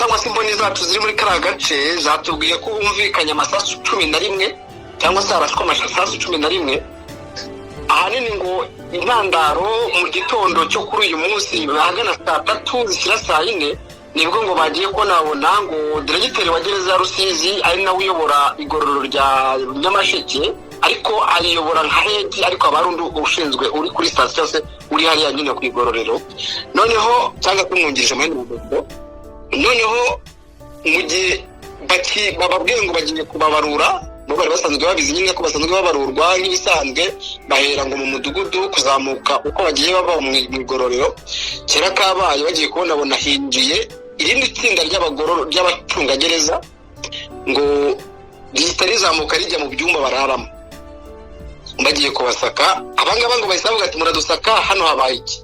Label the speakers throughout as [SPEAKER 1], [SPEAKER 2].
[SPEAKER 1] cyangwa se imboni zacu ziri muri kariya gace zatubwiye ko humvikanye amasasu 11 cyangwa se harashwe amasasu 11. ahanini ngo intandaro mu gitondo cyo kuri uyu munsi bahagana saa 3 zishyira saa 4 nibwo ngo bagiye ko nabona ngo diregiteri wa gereza ya Rusizi ari nawe uyobora igororero rya Nyamasheke, ariko ayobora nka hegi, ariko abarundi ushinzwe uri kuri station se uri hariya nyine ku igororero. Noneho cyangwa kumwungirije muri mudodo, noneho mu gihe bababwiye ngo bagiye kubabarura, bo bari basanzwe babizi nyine ko basanzwe babarurwa nk'ibisanzwe, bahera ngo mu mudugudu kuzamuka uko bagiye baba mu igororero. Kera kabaye bagiye kubona hinjiye irindi tsinda ry'abacungagereza ngo rihita rizamuka rijya mu byumba bararamo. Bagiye kubasaka, abangaba ngo bahise bavuga ati muradusaka, hano habaye iki?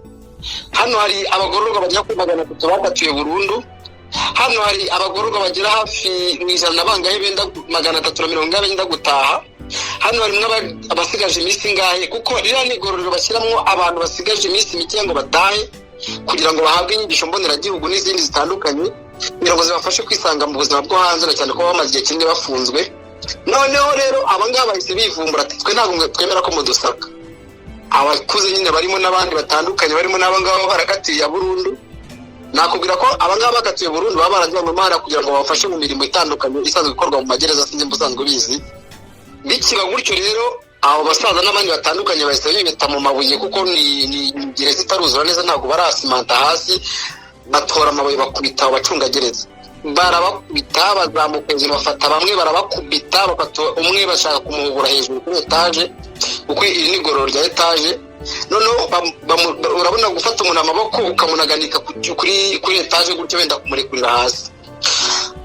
[SPEAKER 1] Hano hari abagororwa bajya ku 300 bakatiwe burundu. Hano hari abagororwa bagera hafi mu ijana bangahe benda 340 benda gutaha. Hano hari abasigaje iminsi ngahe, kuko ririya ni igororero bashyiramo abantu basigaje iminsi mike ngo batahe kugira ngo bahabwe inyigisho mboneragihugu n'izindi zitandukanye kugira ngo zibafashe kwisanga mu buzima bwo hanze, na cyane ko bamaze igihe kinini bafunzwe. Noneho rero abangaba bahise bivumbura ati twe ntabwo twemera ko mudusaka. Abakuze nyine barimo n'abandi batandukanye, barimo n'abangaba barakatiye burundu. Nakubwira ko abangaba bakatiye burundu baba barajya mu mahara kugira ngo babafashe mu mirimo itandukanye isanzwe ikorwa mu magereza, sinzi mbusanzwe bizi. Bikiba gutyo rero abo basaza n'abandi batandukanye bahise bibeta mu mabuye, kuko ni gereza itaruzura neza, ntabwo barasimanta hasi, batora amabuye bakubita abacungagereza. Barabakubita bazamuka hejuru, bafata bamwe barabakubita, umwe bashaka kumuhubura hejuru kuri etaje, kuko iri ni igororero rya etaje. Noneho urabona gufata umuntu amaboko ukamunaganika kuri etaje gutyo wenda kumurekurira hasi.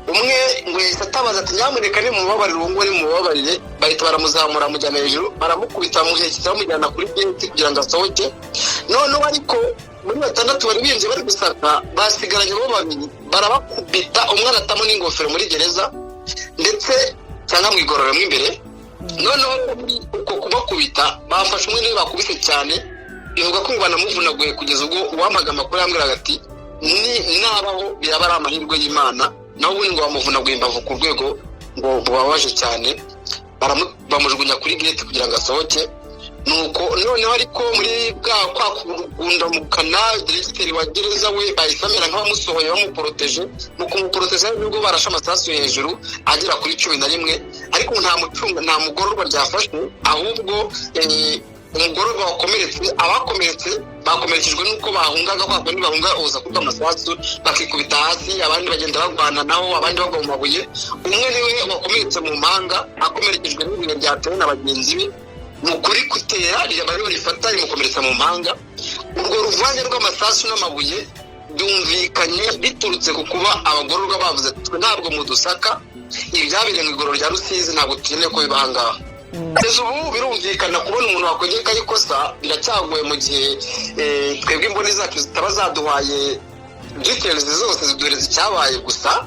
[SPEAKER 1] Umwe ngo yahise atabaza ati nyamuneka ni mubabarire, uwo ni mubabarire. Bahita baramuzamura mujyana hejuru, baramukubita bamuhekeza bamujyana kuri gate kugira ngo asohoke. Noneho ariko muri 6 bari binje bari gusaka, basigaranye bo babiri, barabakubita, umwana atamo n'ingofero muri gereza ndetse cyangwa mu igororero mo imbere. Noneho uko kubakubita bafashe umwe niwe bakubise cyane, bivuga ko banamuvunaguye kugeza ubwo uwampaga amakuru yambwiraga ati nabaho biraba ari amahirwe y'Imana, naho ubundi ngo bamuvunaguye imbavu ku rwego ngo bubabaje cyane, bamujugunya kuri gate kugira ngo asohoke. Nuko noneho ariko muri kwa kugunda mu kanal, diregiteri wa gereza we bahise bamera nk'abamusohoye bamuporoteje. Nuko umuporoteje nubwo barashe amasasu hejuru agera kuri 11, ariko nta mugororwa ryafashwe, ahubwo umugororwa wakomeretse, abakomeretse bakomerekejwe nuko bahungaga, kwa kundi bahunga uza kuba amasasu bakikubita hasi, abandi bagenda bagwana naho, abandi bagwa mu mabuye. Umwe niwe wakomeretse mu mpanga, akomerekejwe n'ibintu byatewe na bagenzi be. Mukuri kutera ryabariro rifata rimukomeretsa mu mpanga. Urwo ruvange rw'amasasu n'amabuye byumvikanye biturutse ku kuba abagororwa bavuze twe ntabwo mudusaka, ibyabire mu igororero rya Rusizi ntabwo tukeneye ko bibahangaha. Kugeza ubu birumvikana kubona umuntu wakongera ikosa biracyagoye, mu gihe twebwe imboni zacu zitaba zaduhaye details zose zidureza icyabaye. Gusa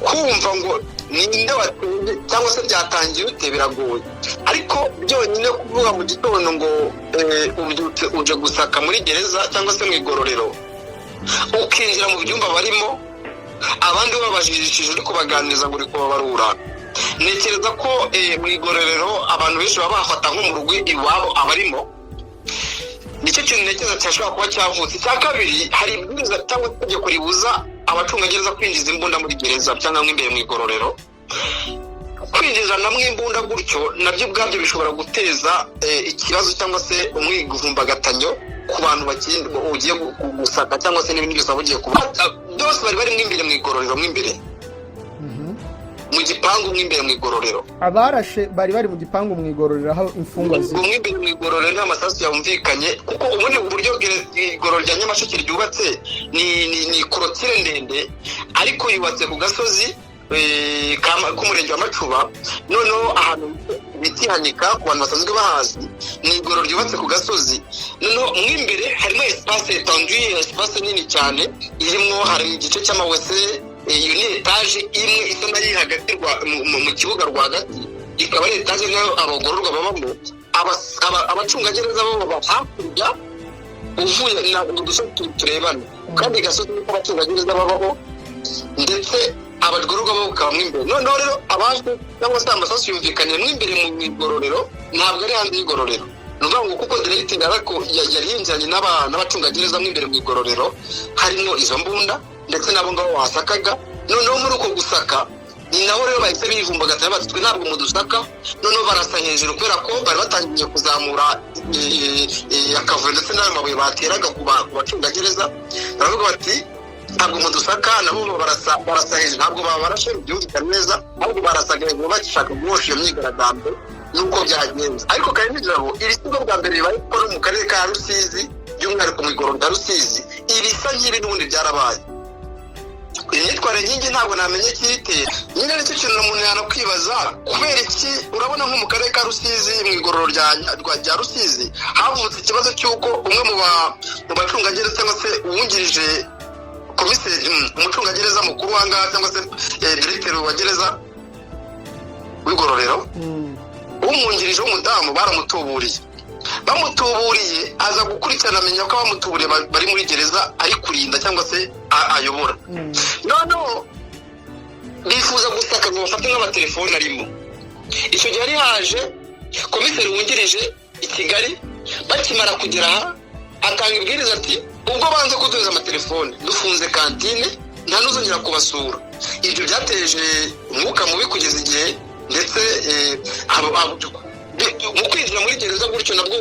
[SPEAKER 1] kumva ngo ninde wateye cyangwa se byatangiye ute biragoye, ariko byonyine kuvuga mu gitondo ngo ubyutse uje gusaka muri gereza cyangwa se mu igororero, ukinjira mu byumba barimo, abandi babajijishije uri kubaganiriza ngo uri kubabarura. Ntekereza ko mu igororero abantu benshi baba bafata nko mu rugo iwabo abarimo. Nicyo kintu ntekereza cyashobora kuba cyavutse. Icya kabiri, hari ibwirizwa cyangwa itegeko ribuza abacungagereza kwinjiza imbunda muri gereza cyangwa imbere mu igororero. Kwinjiza namwe imbunda gutyo nabyo ubwabyo bishobora guteza ikibazo cyangwa se umwiguvumbagatanya ku bantu ugiye gusaka cyangwa se n'ibindi byose ugiye kuba. Byose bari imbere mu igororero mo imbere, mu gipangu mo imbere mu igororero.
[SPEAKER 2] Abarashe bari mu gipangu mu igororero aho imfungwa ziri.
[SPEAKER 1] Mu imbere mu igororero nta masasu yumvikanye, kuko ubundi uburyo igororero rya Nyamasheke ryubatse ni korotire ndende, ariko yubatse ku gasozi k'umurenge wa Macuba. Noneho ahantu bitihanika ku bantu basanzwe bahazi, ni igororero ryubatse ku gasozi. Noneho mo imbere harimo espace étendue, espace nini cyane irimo, hari igice cy'amawese. Iyo ni etaje imwe isa nayo hagati mu kibuga rwagati, ikaba ari etaje nayo abagororwa babamo. Abacungagereza bo baba hakurya uvuye na udusozi turebana, kandi gasozi niko abacungagereza babaho. ndetse abagororwa bo bakaba imbere. Noneho rero abajwe cyangwa se amasasu yumvikaniye imbere mu igororero, ntabwo ari hanze y'igororero. Ni ukuvuga ngo kuko directing ariko yari yinjiranye n'abacungagereza imbere mu igororero, harimo izo mbunda ndetse n'abo ngabo wasakaga. Noneho muri uko gusaka ni naho rero bahise bivumbagatanya bati twe ntabwo mudusaka. Noneho barasa hejuru kubera ko bari batangiye kuzamura akavuyo ndetse n'ayo mabuye bateraga ku bacungagereza. Baravuga bati ntabwo mudusaka, nabo barasa hejuru, ntabwo babarashe byumvikana neza, ahubwo barasaga hejuru bagishaka guhosha iyo myigaragambyo n'uko byagenze. Ariko kandi ngira ngo iri kigo bwa mbere bibaye ko no mu karere ka Rusizi, by'umwihariko mu igororero rya Rusizi, ibisa nk'ibi n'ubundi byarabaye. Imyitwarire nyingi ntabwo namenye ikiyitera. Nyine nicyo kintu umuntu yanakwibaza, kubera iki urabona nko mu karere ka Rusizi mu igororero rya Rusizi havutse ikibazo cy'uko umwe mu bacungagereza cyangwa se uwungirije komiseri umucungagereza mukuru w'ahangaha cyangwa se diregiteri wa gereza w'igororero, umwungirije w'umudamu baramutuburiye. Bamutuburiye aza gukurikirana amenya ko abamutuburiye bari muri gereza ari kurinda cyangwa se ayobora. Noneho bifuza gusaka ngo bafate nk'amatelefone arimo. Icyo gihe ari haje komiseri wungirije i Kigali, bakimara kugera aha atanga ibwiriza ati ubwo banze kuduza amatelefone dufunze kantine nta n'uzongera kubasura. Ibyo byateje umwuka mubi kugeza igihe ndetse mu kwinjira muri gereza gutyo nabwo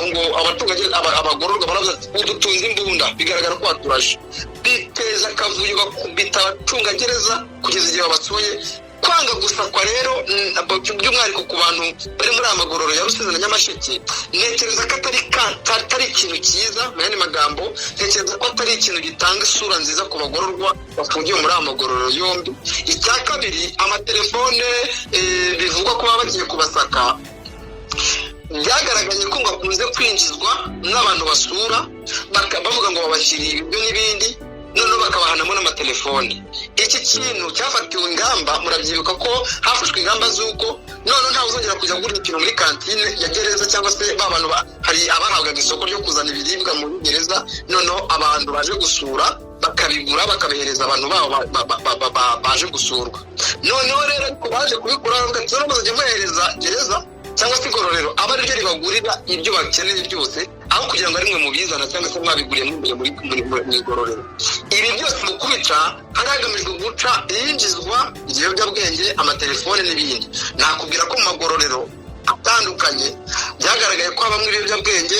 [SPEAKER 1] ngo abagororwa baravuga ati udutunze imbunda, bigaragara ko baturaje. Biteza akavuyo bakubita abacungagereza kugeza igihe babasuye. Kwanga gusakwa rero by'umwihariko ku bantu bari muri aya magororero ya Rusizi na Nyamasheke, ntekereza ko atari ikintu cyiza. Mu yandi magambo, ntekereza ko atari ikintu gitanga isura nziza ku bagororwa bafungiwe muri aya magororero yombi. Icya kabiri, amatelefone bivugwa ko baba bagiye kubasaka, byagaragaye ko ngo akunze kwinjizwa n'abantu basura, bavuga ngo babashyiriye ibiryo n'ibindi, noneho bakabahanamo n'amatelefone. Iki kintu cyafatiwe ingamba, murabyibuka ko hafashwe ingamba z'uko noneho ntawe uzongera kujya kugura ikintu muri kantine ya gereza, cyangwa se ba bantu hari abahabwaga isoko ryo kuzana ibiribwa muri gereza, noneho abantu baje gusura bakabigura bakabihereza abantu babo baje gusurwa. Noneho rero ariko baje kubikora bavuga ati bazajya muhereza gereza cyangwa se igororero aba ari ryo ribagurira ibyo bakeneye byose, aho kugira ngo ari mwe mubizana cyangwa se mwabiguriye mu igororero. Ibi byose mu kubica hari hagamijwe guca iyinjizwa ry'ibiyobyabwenge, amatelefone n'ibindi. Nakubwira ko mu magororero atandukanye byagaragaye ko habamo ibiyobyabwenge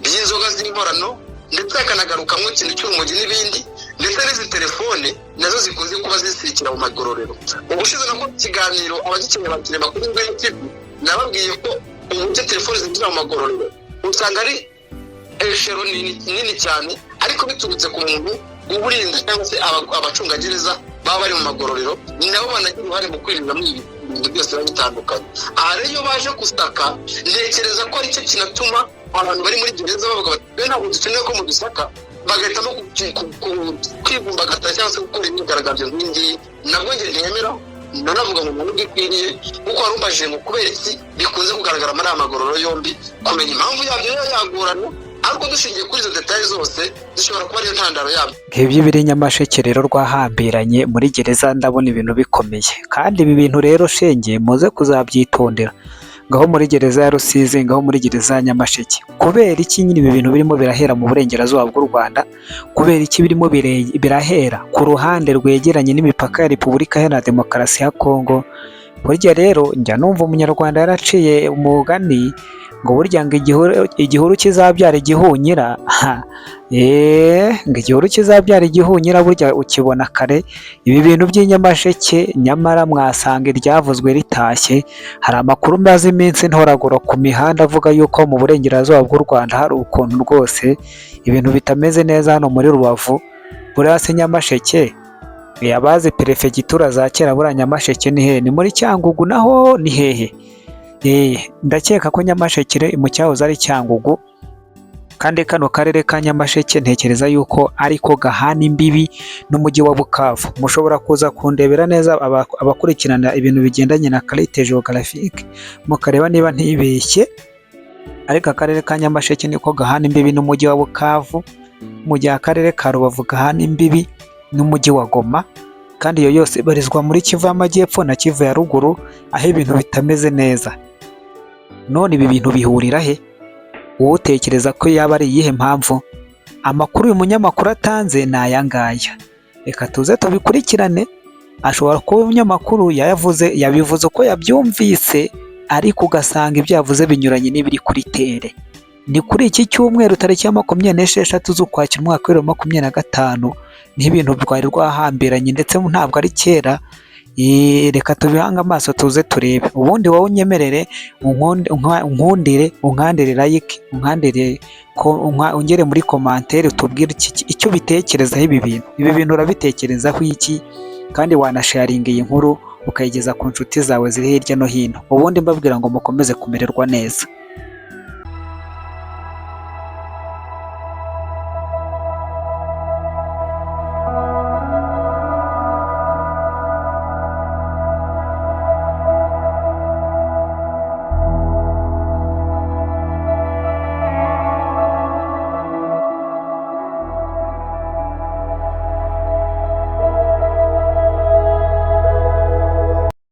[SPEAKER 1] by'inzoga z'inkorano, ndetse hakanagarukamwo ikintu cy'urumogi n'ibindi, ndetse n'izi telefone nazo zikunze kuba zisirikira mu magororero. Ubushize nako ikiganiro abagikeneye bakireba kuri YouTube, nababwiye ko uburyo telefone zinjira mu magororero usanga ari eshero nini cyane, ariko biturutse ku muntu uburinzi cyangwa se abacungagereza baba bari mu magororero, ni nabo banagira uruhare mu kwirindamo ibintu byose biba bitandukanye. Aha rero iyo baje gusaka, ntekereza ko aricyo kinatuma abantu bari muri gereza bavuga bati ntabwo dukeneye ko mudusaka, bagahitamo kwivumbagatanya cyangwa se gukora imyigaragambyo nk'ingiyi. Nabwo njye ntiyemera, nanavuga ngo umuntu ugikwiriye, kuko wari umbajije ngo kubera iki bikunze kugaragara muri aya magororero yombi, kumenya impamvu yabyo yagorana, ariko dushingiye kuri izo detaye zose zishobora kuba ariyo ntandaro yabyo.
[SPEAKER 3] Nk'ibyo biri Nyamasheke rero rwahambiranye muri gereza, ndabona ibintu bikomeye, kandi ibi bintu rero shenge muze kuzabyitondera, ngaho muri gereza ya Rusizi, ngaho muri gereza ya Nyamasheke. Kubera iki nyine ibi bintu birimo birahera mu burengerazuba bw'u Rwanda? Kubera iki birimo birahera ku ruhande rwegeranye n'imipaka ya Repubulika Iharanira Demokarasi ya Kongo? Burya rero njya numva umunyarwanda yaraciye umugani ngo burya ngo igihuru kizabyara igihunyira. Ngo igihuru kizabyara igihunyira burya ukibona kare. Ibi bintu by'Inyamasheke nyamara mwasanga iryavuzwe ritashye. Hari amakuru maze iminsi ntoragura ku mihanda avuga yuko mu burengerazuba bw'u Rwanda hari ukuntu rwose ibintu bitameze neza hano muri Rubavu. Buriya se Nyamasheke, abazi perefegitura za kera, buriya Nyamasheke ni hehe? Ni muri Cyangugu naho ni hehe? Ndakeka ko Nyamasheke mu cyahoze ari Cyangugu, kandi kano karere ka Nyamasheke ntekereza yuko ariko gahana imbibi n'umujyi wa Bukavu. Mushobora kuza kundebera neza abakurikirana ibintu bigendanye na carte geographique mukareba niba ntibeshye, ariko akarere ka Nyamasheke niko gahana imbibi n'umujyi wa Bukavu, mu gihe akarere ka Rubavu gahana imbibi n'umujyi wa Goma, kandi iyo yose ibarizwa muri Kivu y'Amajyepfo na Kivu ya ruguru, aho ibintu bitameze neza. None ibi bintu bihurira he? Wowe utekereza ko yaba ari iyihe mpamvu? Amakuru uyu munyamakuru atanze ni aya ngaya, reka tuze tubikurikirane. Ashobora kuba umunyamakuru yabivuze uko yabyumvise, ariko ugasanga ibyo yavuze binyuranye n'ibiri kuri tere. Ni kuri iki cyumweru tariki ya 26 z'Ukwakira umwaka wa 2025, niho ibintu rwari rwahambiranye ndetse ntabwo ari kera. Reka tubihange amaso tuze turebe. Ubundi wowe unyemerere unkandire like, ungere muri commentaire utubwire icyo bitekerezaho ibi bintu urabitekerezaho iki, kandi wanasharinga iyi nkuru ukayigeza ku nshuti zawe ziri hirya no hino. Ubundi mbabwira ngo mukomeze kumererwa neza.